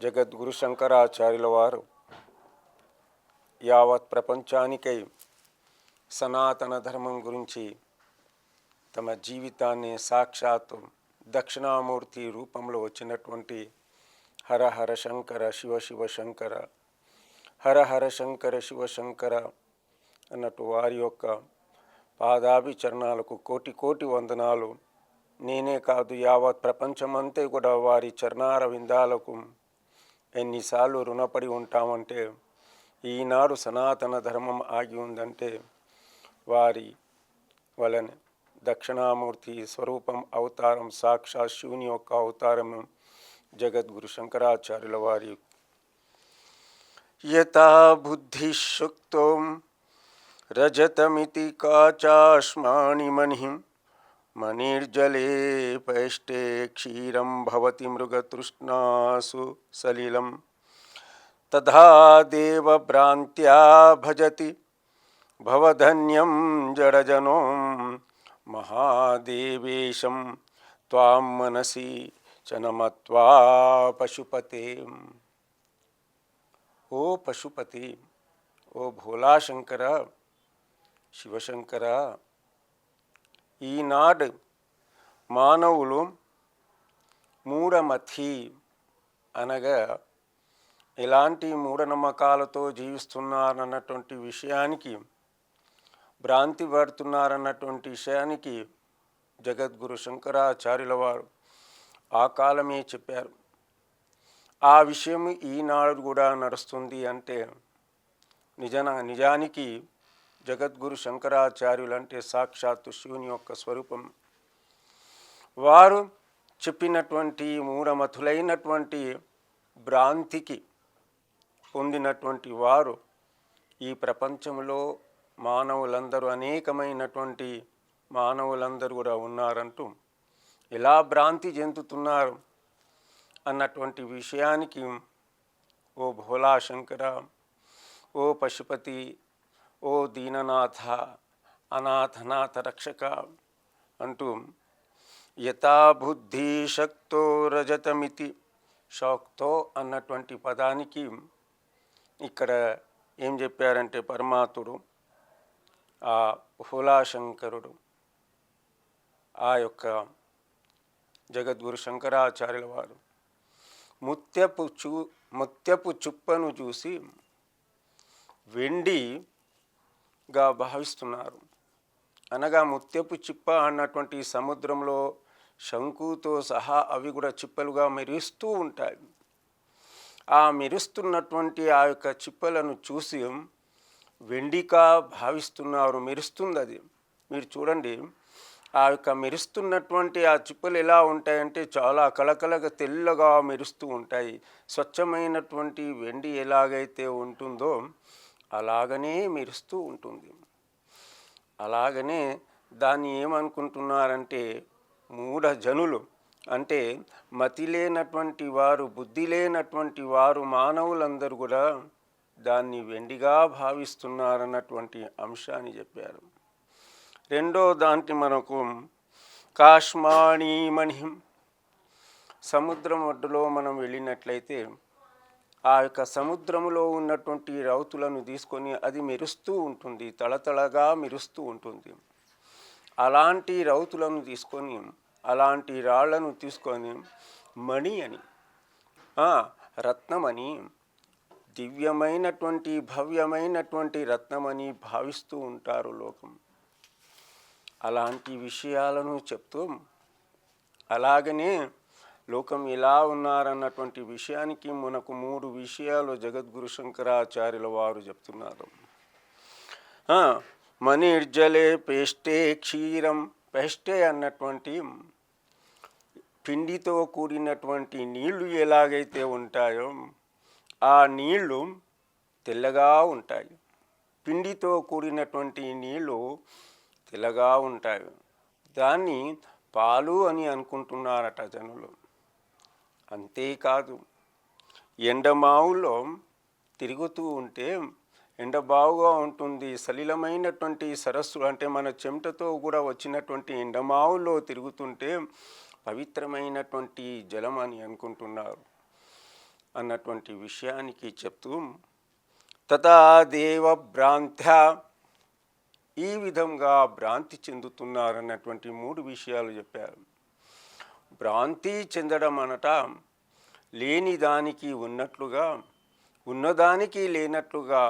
జగద్గురు శంకరాచార్యుల వారు యావత్ ప్రపంచానికై సనాతన ధర్మం గురించి తమ జీవితాన్ని సాక్షాత్తు దక్షిణామూర్తి రూపంలో వచ్చినటువంటి హర హర శంకర శివ శివ శంకర, హర హర శంకర శివ శంకర అన్నట్టు వారి యొక్క పాదాభిచరణాలకు కోటి కోటి వందనాలు. నేనే కాదు, యావత్ ప్రపంచమంతా కూడా వారి చరణార విందాలకు ఎన్నిసార్లు రుణపడి ఉంటామంటే, ఈనాడు సనాతన ధర్మం ఆగి ఉందంటే వారి వలన దక్షిణామూర్తి స్వరూపం అవతారం సాక్షాత్ శివుని యొక్క అవతారం జగద్గురు శంకరాచార్యుల వారి. యథా బుద్ధి శుక్తో రజతమితి కాచాస్మాని మణిం మణిర్జలే పైష్టే క్షీరం భవతి మృగతృష్ణాసు సలిలం తథా దేవభ్రాంత్యా భజతి భవధన్యం జడజనో మహాదేవేశం త్వాం మనసి చనమత్వా పశుపతే. ఓ పశుపతి, ఓ భోలాశంకర శివశంకర, ఈనాడు మానవులు మూఢమతి అనగా ఎలాంటి మూఢనమ్మకాలతో జీవిస్తున్నారన్నటువంటి విషయానికి, భ్రాంతి పడుతున్నారన్నటువంటి విషయానికి జగద్గురు శంకరాచార్యుల వారు ఆ కాలమే చెప్పారు. ఆ విషయం ఈనాడు కూడా నడుస్తుంది అంటే నిజానికి జగద్గురు శంకరాచార్యులు అంటే సాక్షాత్తు శివుని యొక్క స్వరూపం. వారు చెప్పినటువంటి మూఢమతులైనటువంటి భ్రాంతికి పొందినటువంటి వారు ఈ ప్రపంచంలో మానవులందరూ అనేకమైనటువంటి మానవులందరూ కూడా ఉన్నారంటూ ఎలా భ్రాంతి చెందుతున్నారు అన్నటువంటి విషయానికి ఓ భోలాశంకర, ఓ పశుపతి, ఓ దీననాథ, అనాథనాథ రక్షక అంటూ యథా బుద్ధి శక్తో రజతమితి, శక్తో అన్నటువంటి పదానికి ఇక్కడ ఏం చెప్పారంటే పరమాత్ముడు, ఆ భోలాశంకరుడు, ఆ యొక్క జగద్గురు శంకరాచార్యుల వారు ముత్యపు చుప్పను చూసి వెండిగా భావిస్తున్నారు. అనగా ముత్యపు చిప్ప అన్నటువంటి సముద్రంలో శంకుతో సహా అవి కూడా చిప్పలుగా మెరుస్తూ ఉంటాయి. ఆ మెరుస్తున్నటువంటి ఆ యొక్క చిప్పలను చూసి వెండిగా భావిస్తున్నారు. మెరుస్తుంది అది. మీరు చూడండి, ఆ యొక్క మెరుస్తున్నటువంటి ఆ చిప్పలు ఎలా ఉంటాయంటే చాలా కళకళగా తెల్లగా మెరుస్తూ ఉంటాయి. స్వచ్ఛమైనటువంటి వెండి ఎలాగైతే ఉంటుందో అలాగనే మెరుస్తూ ఉంటుంది. అలాగనే దాన్ని ఏమనుకుంటున్నారంటే మూఢజనులు అంటే మతి లేనటువంటి వారు, బుద్ధి లేనటువంటి వారు మానవులందరూ కూడా దాన్ని వెండిగా భావిస్తున్నారన్నటువంటి అంశాన్ని చెప్పారు. రెండో దాంట్లో మనకు కాశ్మాణి మణిం, సముద్రం ఒడ్డులో మనం వెళ్ళినట్లయితే ఆ యొక్క సముద్రంలో ఉన్నటువంటి రౌతులను తీసుకొని అది మెరుస్తూ ఉంటుంది, తళతళగా మెరుస్తూ ఉంటుంది. అలాంటి రౌతులను తీసుకొని, అలాంటి రాళ్లను తీసుకొని మణి అని, రత్నమని, దివ్యమైనటువంటి భవ్యమైనటువంటి రత్నమని భావిస్తూ ఉంటారు లోకం. అలాంటి విషయాలను చెప్తూ అలాగనే లోకం ఎలా ఉన్నారన్నటువంటి విషయానికి మనకు 3 విషయాలు జగద్గురు శంకరాచార్యుల వారు చెప్తున్నారు. మణిర్జలే పేష్టే క్షీరం, పేష్టే అన్నటువంటి పిండితో కూడినటువంటి నీళ్లు ఎలాగైతే ఉంటాయో ఆ నీళ్లు తెల్లగా ఉంటాయి. పిండితో కూడినటువంటి నీళ్లు తెల్లగా ఉంటాయి. దాన్ని పాలు అని అనుకుంటున్నారట జనులు. అంతేకాదు, ఎండమావులో తిరుగుతూ ఉంటే ఎండ బావుగా ఉంటుంది. సలిలమైనటువంటి సరస్సు అంటే మన చెమటతో కూడా వచ్చినటువంటి ఎండమావులో తిరుగుతుంటే పవిత్రమైనటువంటి జలం అని అనుకుంటున్నారు. అన్నటువంటి విషయానికి చెప్తూ తథా దేవ భ్రాంత్య, ఈ విధంగా భ్రాంతి చెందుతున్నారన్నటువంటి 3 విషయాలు చెప్పారు. భ్రాంతి చెందడం అనట లేని దానికి ఉన్నట్లుగా, ఉన్నదానికి లేనట్లుగా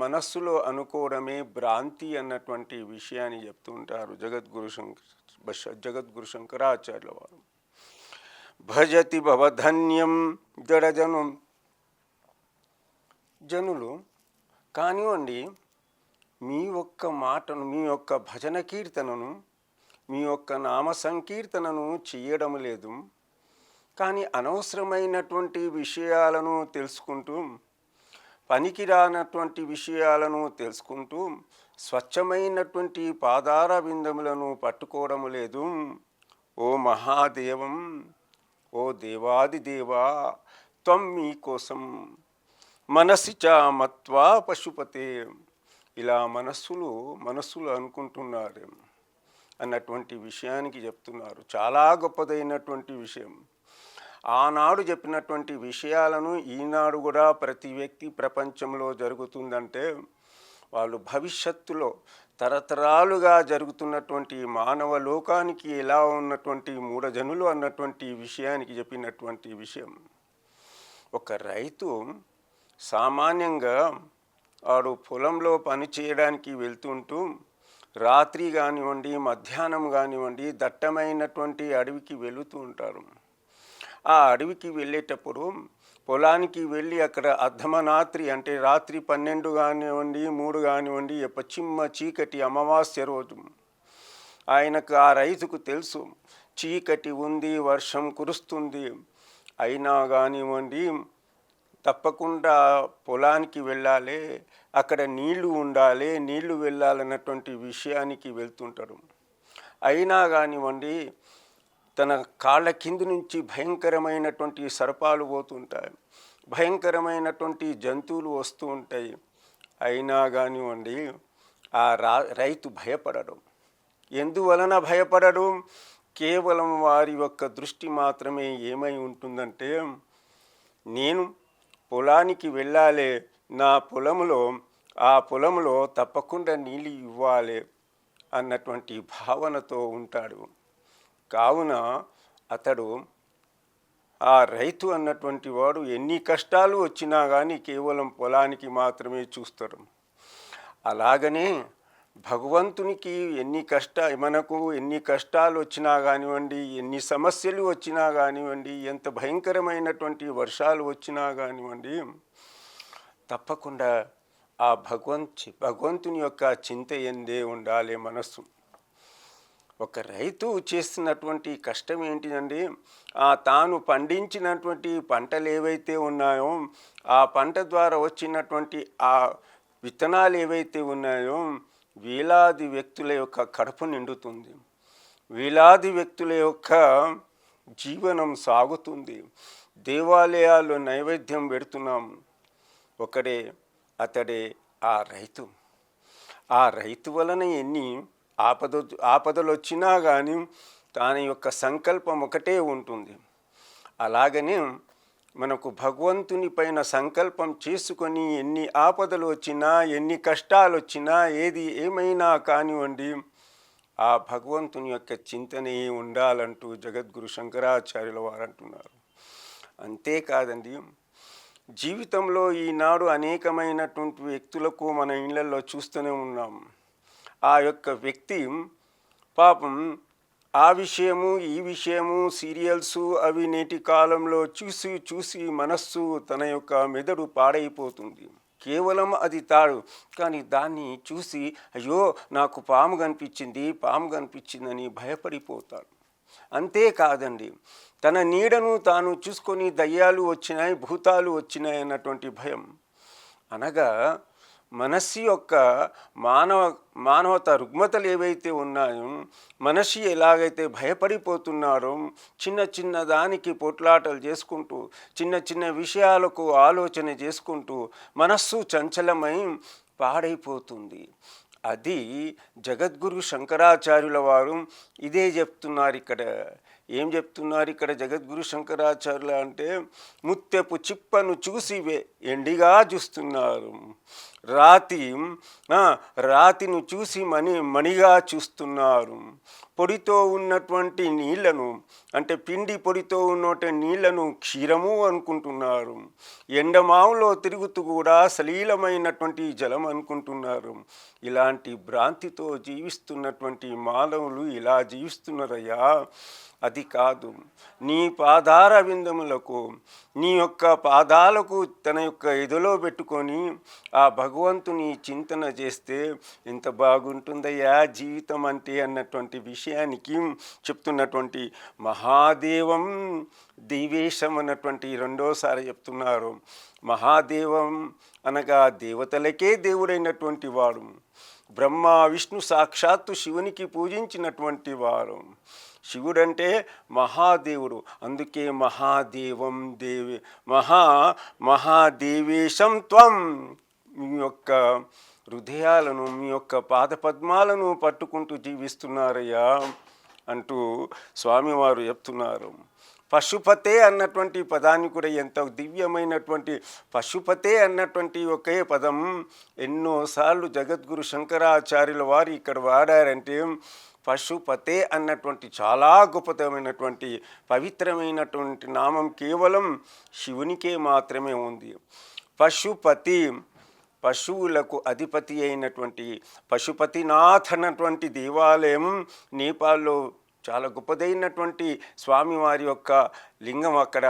మనస్సులో అనుకోవడమే భ్రాంతి అన్నటువంటి విషయాన్ని చెప్తుంటారు జగద్గురు శంకరాచార్యుల వారు. భజతి భవధన్యం జనులు కానివ్వండి, మీ ఒక్క మాటను, మీ యొక్క భజన కీర్తనను, మీ యొక్క నామ సంకీర్తనను చేయడం లేదు. కానీ అనవసరమైనటువంటి విషయాలను తెలుసుకుంటూ, పనికిరానటువంటి విషయాలను తెలుసుకుంటూ, స్వచ్ఛమైనటువంటి పాదార బిందములను పట్టుకోవడం లేదు. ఓ మహాదేవం, ఓ దేవాది దేవా, త్వం మీకోసం మనసి చ మత్వా పశుపతే, ఇలా మనస్సులు అనుకుంటున్నారు అన్నటువంటి విషయానికి చెప్తున్నారు. చాలా గొప్పదైనటువంటి విషయం. ఆనాడు చెప్పినటువంటి విషయాలను ఈనాడు కూడా ప్రతి వ్యక్తి ప్రపంచంలో జరుగుతుందంటే వాళ్ళు భవిష్యత్తులో తరతరాలుగా జరుగుతున్నటువంటి మానవ లోకానికి ఎలా ఉన్నటువంటి మూఢజనులు అన్నటువంటి విషయానికి చెప్పినటువంటి విషయం. ఒక రైతు సామాన్యంగా వాడు పొలంలో పని చేయడానికి వెళ్తుంటూ రాత్రి కానివ్వండి, మధ్యాహ్నం కానివ్వండి, దట్టమైనటువంటి అడవికి వెళుతూ ఉంటారు. ఆ అడవికి వెళ్ళేటప్పుడు పొలానికి వెళ్ళి అక్కడ అర్ధమరాత్రి అంటే రాత్రి 12 కానివ్వండి, 3 కానివ్వండి, పశ్చిమ చీకటి అమావాస్య రోజు ఆయనకు, ఆ రైతుకు తెలుసు చీకటి ఉంది, వర్షం కురుస్తుంది, అయినా కానివ్వండి తప్పకుండా పొలానికి వెళ్ళాలి, అక్కడ నీళ్లు ఉండాలి, నీళ్లు వెళ్ళాలన్నటువంటి విషయానికి వెళ్తుంటారు. అయినా కానివ్వండి తన కాళ్ళ కింది నుంచి భయంకరమైనటువంటి సర్పాలు పోతుంటాయి, భయంకరమైనటువంటి జంతువులు వస్తూ ఉంటాయి. అయినా కానివ్వండి ఆ రైతు భయపడడు. ఎందువలన భయపడడు? కేవలం వారి యొక్క దృష్టి మాత్రమే ఏమై ఉంటుందంటే, నేను పొలానికి వెళ్ళాలి, నా ఆ పొలంలో తప్పకుండా నీళ్ళు ఇవ్వాలి అన్నటువంటి భావనతో ఉంటాడు. కావున అతడు, ఆ రైతు అన్నటువంటి వాడు ఎన్ని కష్టాలు వచ్చినా కానీ కేవలం పొలానికి మాత్రమే చూస్తాడు. అలాగనే భగవంతునికి మనకు ఎన్ని కష్టాలు వచ్చినా కానివ్వండి, ఎన్ని సమస్యలు వచ్చినా కానివ్వండి, ఎంత భయంకరమైనటువంటి వర్షాలు వచ్చినా కానివ్వండి, తప్పకుండా ఆ భగవంతుని యొక్క చింత ఎందే ఉండాలి మనస్సు. ఒక రైతు చేస్తున్నటువంటి కష్టం ఏంటిదండి? తాను పండించినటువంటి పంటలు ఏవైతే ఉన్నాయో, ఆ పంట ద్వారా వచ్చినటువంటి ఆ విత్తనాలు ఏవైతే ఉన్నాయో, వేలాది వ్యక్తుల యొక్క కడుపు నిండుతుంది, వేలాది వ్యక్తుల యొక్క జీవనం సాగుతుంది. దేవాలయాల్లో నైవేద్యం పెడుతున్నాం. అతడే ఆ రైతు. ఆ రైతు వలన ఎన్ని ఆపదలు వచ్చినా కానీ తన యొక్క సంకల్పం ఒకటే ఉంటుంది. అలాగనే మనకు భగవంతుని పైన సంకల్పం చేసుకొని ఎన్ని ఆపదలు వచ్చినా, ఎన్ని కష్టాలు వచ్చినా, ఏమైనా కానివ్వండి, ఆ భగవంతుని యొక్క చింతనే ఉండాలంటూ జగద్గురు శంకరాచార్యుల వారు అంటున్నారు. అంతేకాదండి, జీవితంలో ఈనాడు అనేకమైనటువంటి వ్యక్తులకు మన ఇళ్లలో చూస్తూనే ఉన్నాం. ఆ యొక్క వ్యక్తి పాపం ఆ విషయము ఈ విషయము సీరియల్స్ అవి నేటి కాలంలో చూసి మనస్సు, తన యొక్క మెదడు పాడైపోతుంది. కేవలం అది తాడు, కానీ దాన్ని చూసి అయ్యో నాకు పాము కనిపించిందని భయపడిపోతాడు. అంతేకాదండి, తన నీడను తాను చూసుకొని దయ్యాలు వచ్చినాయి, భూతాలు వచ్చినాయి అన్నటువంటి భయం. అనగా మనస్సు యొక్క మానవత రుగ్మతలు ఏవైతే ఉన్నాయో, మనిషి ఎలాగైతే భయపడిపోతున్నారో, చిన్న దానికి పోట్లాటలు చేసుకుంటూ, చిన్న విషయాలకు ఆలోచన చేసుకుంటూ మనస్సు చంచలమై పాడైపోతుంది. అది జగద్గురు శంకరాచార్యుల వారు ఇదే చెప్తున్నారు ఇక్కడ. ఏం చెప్తున్నారు ఇక్కడ జగద్గురు శంకరాచార్యులు అంటే, ముత్తెపు చిప్పను చూసి ఎండిగా చూస్తున్నారు, రాతి రాతిని చూసి మణిగా చూస్తున్నారు, పొడితో ఉన్నటువంటి నీళ్లను అంటే పిండి పొడితో ఉన్నటువంటి నీళ్లను క్షీరము అనుకుంటున్నారు, ఎండమావులో తిరుగుతూ కూడా సలీలమైనటువంటి జలం అనుకుంటున్నారు. ఇలాంటి భ్రాంతితో జీవిస్తున్నటువంటి మానవులు ఇలా జీవిస్తున్నారయ్యా. అది కాదు, నీ పాదార విందములకు నీ యొక్క పాదాలకు తన యొక్క ఎదులో పెట్టుకొని ఆ భగవంతుని చింతన చేస్తే ఎంత బాగుంటుందయ్యా జీవితం అంటే అన్నటువంటి విషయానికి చెప్తున్నటువంటి మహాదేవం దేవేశం అన్నటువంటి రెండోసారి చెప్తున్నారు. మహాదేవం అనగా దేవతలకే దేవుడైనటువంటి వాడు, బ్రహ్మ విష్ణు సాక్షాత్తు శివునికి పూజించినటువంటి వారు. శివుడంటే మహాదేవుడు, అందుకే మహాదేవం మహాదేవేశం త్వం. మీ యొక్క హృదయాలను మీ యొక్క పాదపద్మాలను పట్టుకుంటూ జీవిస్తున్నారయ్యా అంటూ స్వామివారు చెప్తున్నారు. పశుపతే అన్నటువంటి పదాన్ని కూడా ఎంత దివ్యమైనటువంటి పశుపతే అన్నటువంటి ఒకే పదం ఎన్నోసార్లు జగద్గురు శంకరాచార్యుల వారు ఇక్కడ వాడారంటే, పశుపతే అన్నటువంటి చాలా గొప్పతమైనటువంటి పవిత్రమైనటువంటి నామం కేవలం శివునికే మాత్రమే ఉంది. పశుపతి, పశువులకు అధిపతి అయినటువంటి పశుపతినాథ్ అన్నటువంటి దేవాలయం నేపాల్లో చాలా గొప్పదైనటువంటి స్వామివారి యొక్క లింగం అక్కడ.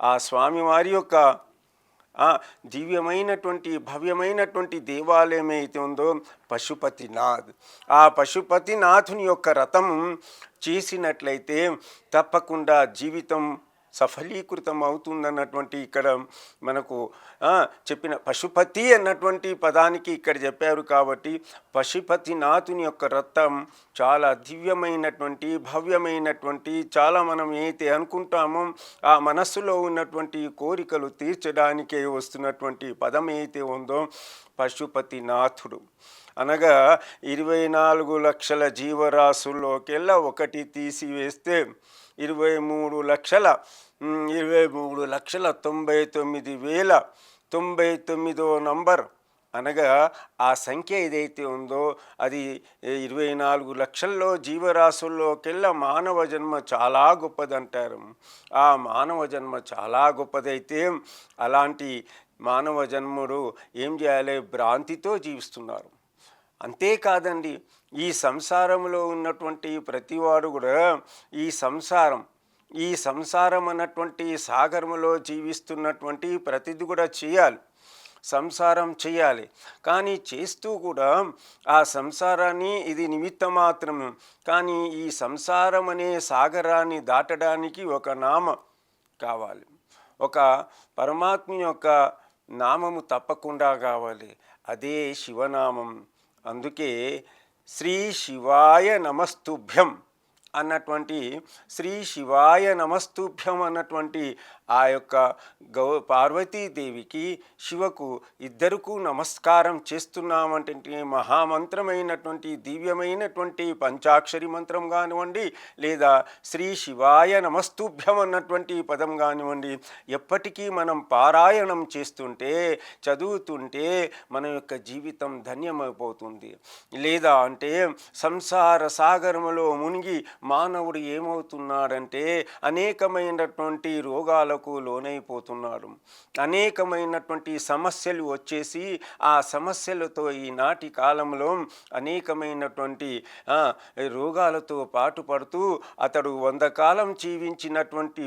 ఆ స్వామివారి యొక్క దివ్యమైనటువంటి భవ్యమైనటువంటి దేవాలయం అయితే ఉందో పశుపతినాథ్. ఆ పశుపతినాథుని యొక్క రథం చేసినట్లయితే తప్పకుండా జీవితం సఫలీకృతం అవుతుందన్నటువంటి ఇక్కడ మనకు చెప్పిన పశుపతి అన్నటువంటి పదానికి ఇక్కడ చెప్పారు. కాబట్టి పశుపతినాథుని యొక్క రథం చాలా దివ్యమైనటువంటి భవ్యమైనటువంటి, చాలా మనం ఏదైతే అనుకుంటామో ఆ మనస్సులో ఉన్నటువంటి కోరికలు తీర్చడానికే వస్తున్నటువంటి పదం ఏదైతే ఉందో పశుపతినాథుడు. అనగా 24 లక్షల జీవరాశుల్లోకెల్లా ఒకటి తీసివేస్తే 23,99,099వ నంబర్ అనగా ఆ సంఖ్య ఏదైతే ఉందో అది 24 లక్షల్లో జీవరాశుల్లోకెల్లా మానవ జన్మ చాలా గొప్పదంటారు. ఆ మానవ జన్మ చాలా గొప్పదైతే అలాంటి మానవ జన్ముడు ఏం చేయాలి? భ్రాంతితో జీవిస్తున్నారు. అంతేకాదండి, ఈ సంసారంలో ఉన్నటువంటి ప్రతివాడు కూడా ఈ సంసారం అన్నటువంటి సాగరములో జీవిస్తున్నటువంటి ప్రతిది కూడా చేయాలి, సంసారం చేయాలి. కానీ చేస్తూ కూడా ఆ సంసారాన్ని ఇది నిమిత్త మాత్రం. కానీ ఈ సంసారం అనే సాగరాన్ని దాటడానికి ఒక నామ కావాలి, ఒక పరమాత్మ యొక్క నామము తప్పకుండా కావాలి, అదే శివనామం. అందుకే శ్రీ శివాయ నమస్తుభ్యం అన్నటువంటి శ్రీ శివాయ నమస్తుభ్యం అన్నటువంటి ఆ యొక్క పార్వతీదేవికి శివకు ఇద్దరుకు నమస్కారం చేస్తున్నామంటే మహామంత్రమైనటువంటి దివ్యమైనటువంటి పంచాక్షరి మంత్రం కానివ్వండి, లేదా శ్రీ శివాయ నమస్తుభ్యం అన్నటువంటి పదం కానివ్వండి, ఎప్పటికీ మనం పారాయణం చేస్తుంటే చదువుతుంటే మన యొక్క జీవితం ధన్యమైపోతుంది. లేదా అంటే సంసార సాగరములో మునిగి మానవుడు ఏమవుతున్నాడంటే అనేకమైనటువంటి రోగాలకు లోనైపోతున్నాడు. అనేకమైనటువంటి సమస్యలు వచ్చేసి ఆ సమస్యలతో ఈనాటి కాలంలో అనేకమైనటువంటి రోగాలతో పాటుపడుతూ అతడు 100 కాలం జీవించినటువంటి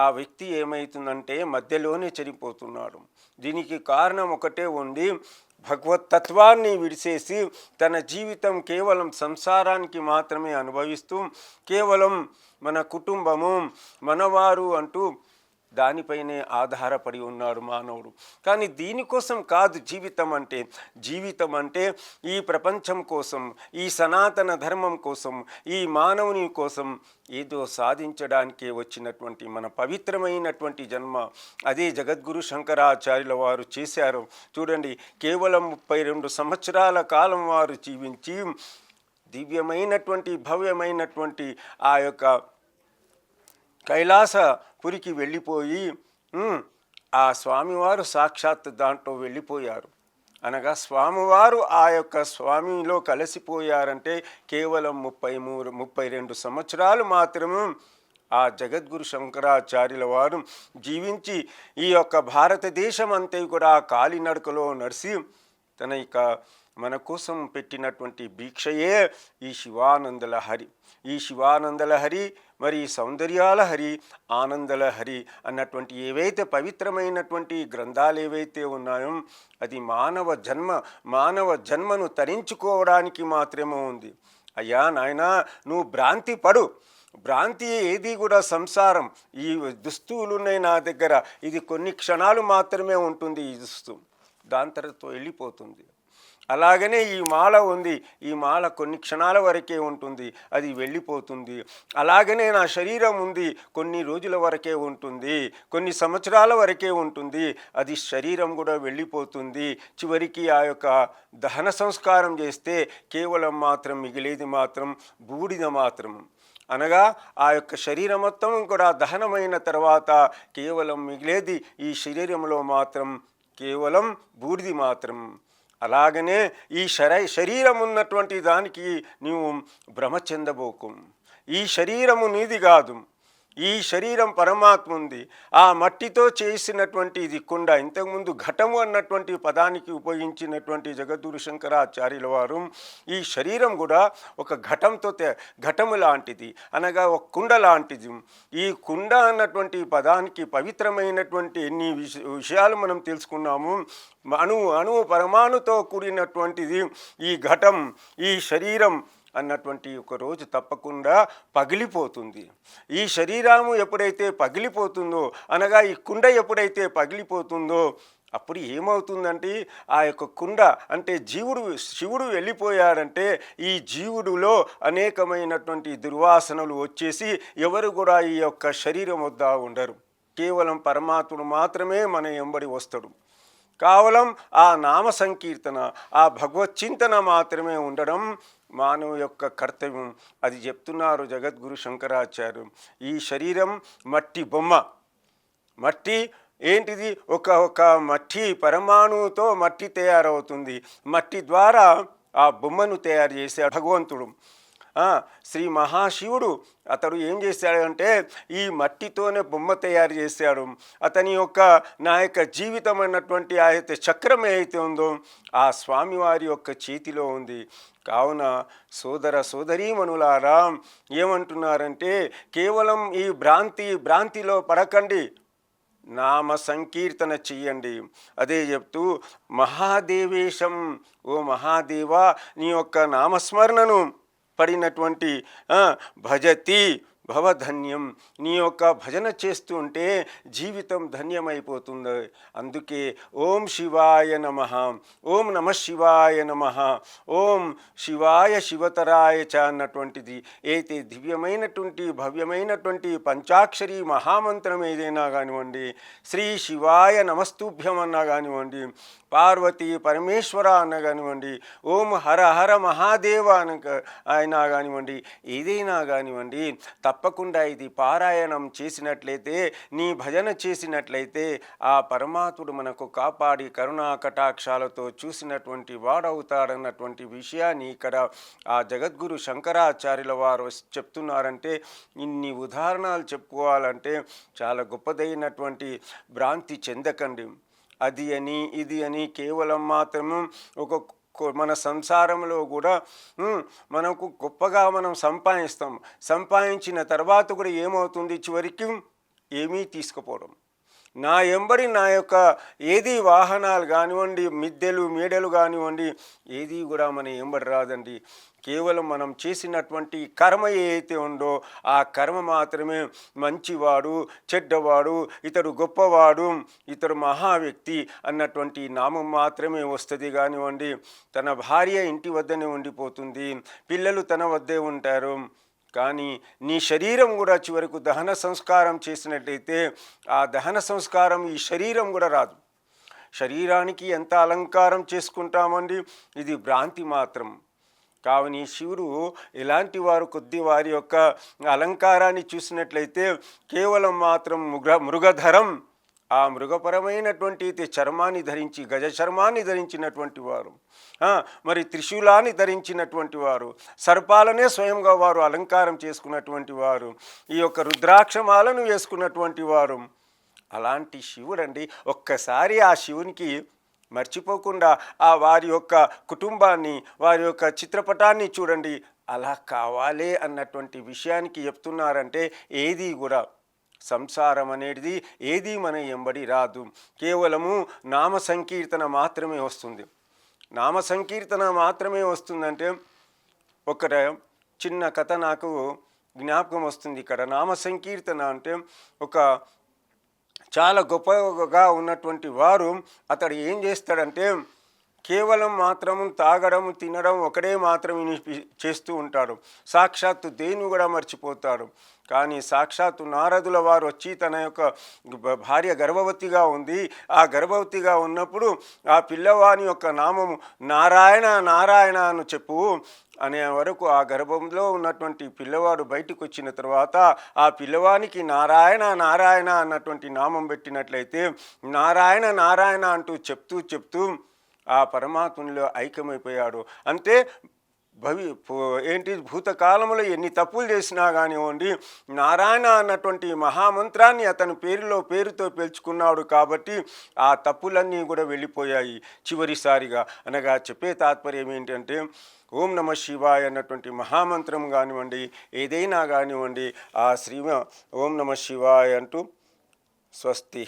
ఆ వ్యక్తి ఏమవుతుందంటే మధ్యలోనే చనిపోతున్నాడు. దీనికి కారణం ఒకటే ఉంది, భగవతత్వాన్ని విడిచేసి తన జీవితం కేవలం సంసారానికి మాత్రమే అనుభవిస్తూ కేవలం మన కుటుంబము మనవారు అంటూ దానిపైనే ఆధారపడి ఉన్నాడు మానవుడు. కానీ దీనికోసం కాదు జీవితం అంటే. జీవితం అంటే ఈ ప్రపంచం కోసం, ఈ సనాతన ధర్మం కోసం, ఈ మానవుని కోసం ఏదో సాధించడానికే వచ్చినటువంటి మన పవిత్రమైనటువంటి జన్మ. అదే జగద్గురు శంకరాచార్యుల వారు చేశారు. చూడండి, కేవలం 32 సంవత్సరాల కాలం వారు జీవించి దివ్యమైనటువంటి భవ్యమైనటువంటి ఆ యొక్క కైలాసపురికి వెళ్ళిపోయి ఆ స్వామివారు సాక్షాత్ దాంట్లో వెళ్ళిపోయారు. అనగా స్వామివారు ఆ యొక్క స్వామిలో కలిసిపోయారంటే కేవలం 32 సంవత్సరాలు మాత్రమే ఆ జగద్గురు శంకరాచార్యుల వారు జీవించి ఈ యొక్క భారతదేశం అంతా కూడా కాలినడకలో నడిచి తన యొక్క మన కోసం పెట్టినటువంటి భిక్షయే ఈ శివానందల హరి. ఈ శివానందల హరి, మరి సౌందర్యాల హరి, ఆనందల హరి అన్నటువంటి ఏవైతే పవిత్రమైనటువంటి గ్రంథాలు ఏవైతే ఉన్నాయో అది మానవ జన్మను తరించుకోవడానికి మాత్రమే ఉంది. అయ్యా నాయనా, నువ్వు భ్రాంతి పడు. భ్రాంతి ఏది కూడా సంసారం. ఈ దుస్తువులు ఉన్నాయి నా దగ్గర, ఇది కొన్ని క్షణాలు మాత్రమే ఉంటుంది. ఈ దుస్తు దాని తర్వాత వెళ్ళిపోతుంది. అలాగనే ఈ మాల ఉంది, ఈ మాల కొన్ని క్షణాల వరకే ఉంటుంది, అది వెళ్ళిపోతుంది. అలాగనే నా శరీరం ఉంది, కొన్ని రోజుల వరకే ఉంటుంది, కొన్ని సంవత్సరాల వరకే ఉంటుంది, అది శరీరం కూడా వెళ్ళిపోతుంది. చివరికి ఆ యొక్క దహన సంస్కారం చేస్తే కేవలం మాత్రం మిగిలేది మాత్రం బూడిద మాత్రం. అనగా ఆ యొక్క శరీరం మొత్తం కూడా దహనమైన తర్వాత కేవలం మిగిలేది ఈ శరీరంలో మాత్రం కేవలం బూడిది మాత్రం. అలాగనే ఈ శరీరం ఉన్నటువంటి దానికి నీవు భ్రమ చెందబోకు. ఈ శరీరము నీది కాదు, ఈ శరీరం పరమాత్మ ఉంది. ఆ మట్టితో చేసినటువంటి ఇది కుండ. ఇంతకుముందు ఘటము అన్నటువంటి పదానికి ఉపయోగించినటువంటి జగద్గురు శంకరాచార్యుల వారు ఈ శరీరం కూడా ఒక ఘటము లాంటిది, అనగా ఒక కుండ లాంటిది. ఈ కుండ అన్నటువంటి పదానికి పవిత్రమైనటువంటి ఎన్ని విషయాలు మనం తెలుసుకున్నాము. అణువు పరమాణుతో కూడినటువంటిది ఈ ఘటం, ఈ శరీరం అన్నటువంటి ఒక రోజు తప్పకుండా పగిలిపోతుంది. ఈ శరీరము ఎప్పుడైతే పగిలిపోతుందో, అనగా ఈ కుండ ఎప్పుడైతే పగిలిపోతుందో అప్పుడు ఏమవుతుందంటే ఆ యొక్క కుండ అంటే శివుడు వెళ్ళిపోయాడంటే ఈ జీవుడులో అనేకమైనటువంటి దుర్వాసనలు వచ్చేసి ఎవరు కూడా ఈ యొక్క శరీరం వద్ద ఉండరు. కేవలం పరమాత్ముడు మాత్రమే మన ఎంబడి వస్తాడు. కేవలం ఆ నామ సంకీర్తన, ఆ భగవచ్చింతన మాత్రమే ఉండడం మానవ యొక్క కర్తవ్యం. అది చెప్తున్నారు జగద్గురు శంకరాచార్యులు. ఈ శరీరం మట్టి బొమ్మ. మట్టి ఏంటిది? ఒక మట్టి పరమాణువుతో మట్టి తయారవుతుంది. మట్టి ద్వారా ఆ బొమ్మను తయారు చేశాడు భగవంతుడు. శ్రీ మహాశివుడు అతడు ఏం చేశాడంటే ఈ మట్టితోనే బొమ్మ తయారు చేశాడు. అతని నా యొక్క జీవితం అన్నటువంటి ఆ యొక్క చక్రం ఏదైతే ఉందో ఆ స్వామివారి యొక్క చేతిలో ఉంది. కావున సోదర సోదరీమణులారా ఏమంటున్నారంటే కేవలం ఈ భ్రాంతిలో పడకండి, నామ సంకీర్తన చెయ్యండి. అదే చెప్తూ మహాదేవేశం, ఓ మహాదేవా నీ యొక్క నామస్మరణను పడినటువంటి భజతి భవధన్యం, నీ యొక్క భజన చేస్తూ ఉంటే జీవితం ధన్యమైపోతుంది. అందుకే ఓం శివాయ నమః, ఓం నమః శివాయ నమః, ఓం శివాయ శివతరాయ చ అన్నటువంటిది అయితే దివ్యమైనటువంటి భవ్యమైనటువంటి పంచాక్షరి మహామంత్రం ఏదైనా కానివ్వండి, శ్రీ శివాయ నమస్తుభ్యం అన్నా కానివ్వండి, పార్వతి పరమేశ్వర అన్న కానివ్వండి, ఓం హర హర మహాదేవ అయినా కానివ్వండి, ఏదైనా కానివ్వండి, తప్పకుండా ఇది పారాయణం చేసినట్లయితే, నీ భజన చేసినట్లయితే ఆ పరమాత్ముడు మనకు కాపాడి కరుణా కటాక్షాలతో చూసినటువంటి వాడవుతాడన్నటువంటి విషయాన్ని ఇక్కడ ఆ జగద్గురు శంకరాచార్యుల వారు చెప్తున్నారంటే, ఇన్ని ఉదాహరణలు చెప్పుకోవాలంటే చాలా గొప్పదైనటువంటి భ్రాంతి చెందకండి. అది అని ఇది అని కేవలం మాత్రము మన సంసారంలో కూడా మనకు గొప్పగా మనం సంపాదించిన తర్వాత కూడా ఏమవుతుంది? చివరికి ఏమీ తీసుకుపోవడం. నా ఎంబడి నా యొక్క ఏది వాహనాలు కానివ్వండి, మిద్దెలు మేడలు కానివ్వండి, ఏది కూడా మన ఎంబడి రాదండి. కేవలం మనం చేసినటువంటి కర్మ ఏదైతే ఉందో ఆ కర్మ మాత్రమే మంచివాడు, చెడ్డవాడు, ఇతడు గొప్పవాడు, ఇతడు మహా వ్యక్తి అన్నటువంటి నామం మాత్రమే వస్తుంది కానివ్వండి. తన భార్య ఇంటి వద్దనే ఉండిపోతుంది, పిల్లలు తన వద్దే ఉంటారు. కానీ నీ శరీరం కూడా చివరకు దహన సంస్కారం చేసినట్లయితే ఆ దహన సంస్కారం ఈ శరీరం కూడా రాదు. శరీరానికి ఎంత అలంకారం చేసుకుంటామండి, ఇది భ్రాంతి మాత్రం. కావున ఈ శివుడు ఇలాంటి వారు కొద్ది వారి యొక్క అలంకారాన్ని చూసినట్లయితే కేవలం మాత్రం మృగధరం, ఆ మృగపరమైనటువంటి చర్మాన్ని ధరించి, గజ చర్మాన్ని ధరించినటువంటి వారు, మరి త్రిశూలాన్ని ధరించినటువంటి వారు, సర్పాలనే స్వయంగా వారు అలంకారం చేసుకున్నటువంటి వారు, ఈ యొక్క రుద్రాక్షమాలను వేసుకున్నటువంటి వారు. అలాంటి శివుడండి. ఒక్కసారి ఆ శివునికి మర్చిపోకుండా ఆ వారి యొక్క కుటుంబాన్ని, వారి యొక్క చిత్రపటాన్ని చూడండి. అలా కావాలి అన్నటువంటి విషయానికి చెప్తున్నారంటే ఏది కూడా సంసారం అనేది ఏది మన ఎంబడి రాదు. కేవలము నామ సంకీర్తన మాత్రమే వస్తుంది. నామ సంకీర్తన మాత్రమే వస్తుందంటే ఒక చిన్న కథ నాకు జ్ఞాపకం వస్తుంది. ఇక్కడ నామ సంకీర్తన అంటే ఒక చాలా గొప్పగా ఉన్నటువంటి వారు అతడు ఏం చేస్తాడంటే కేవలం మాత్రము తాగడం, తినడం ఒకడే మాత్రం చేస్తూ ఉంటాడు. సాక్షాత్తు దేన్ని కూడా మర్చిపోతాడు. కానీ సాక్షాత్తు నారదుల వారు వచ్చి తన యొక్క భార్య గర్భవతిగా ఉంది, ఆ గర్భవతిగా ఉన్నప్పుడు ఆ పిల్లవాని యొక్క నామము నారాయణ నారాయణ అని చెప్పు అనే వరకు ఆ గర్భంలో ఉన్నటువంటి పిల్లవాడు బయటకు వచ్చిన తర్వాత ఆ పిల్లవానికి నారాయణ నారాయణ అన్నటువంటి నామం పెట్టినట్లయితే నారాయణ నారాయణ అంటూ చెప్తూ ఆ పరమాత్మలో ఐక్యమైపోయాడు. అంటే భూతకాలంలో ఎన్ని తప్పులు చేసినా కానివ్వండి, నారాయణ అన్నటువంటి మహామంత్రాన్ని అతని పేరుతో పేల్చుకున్నాడు కాబట్టి ఆ తప్పులన్నీ కూడా వెళ్ళిపోయాయి చివరిసారిగా. అనగా చెప్పే తాత్పర్యం ఏంటంటే ఓం నమ శివాయ అన్నటువంటి మహామంత్రం కానివ్వండి, ఏదైనా కానివ్వండి, ఆ ఓం నమ శివాయ అంటూ స్వస్తి.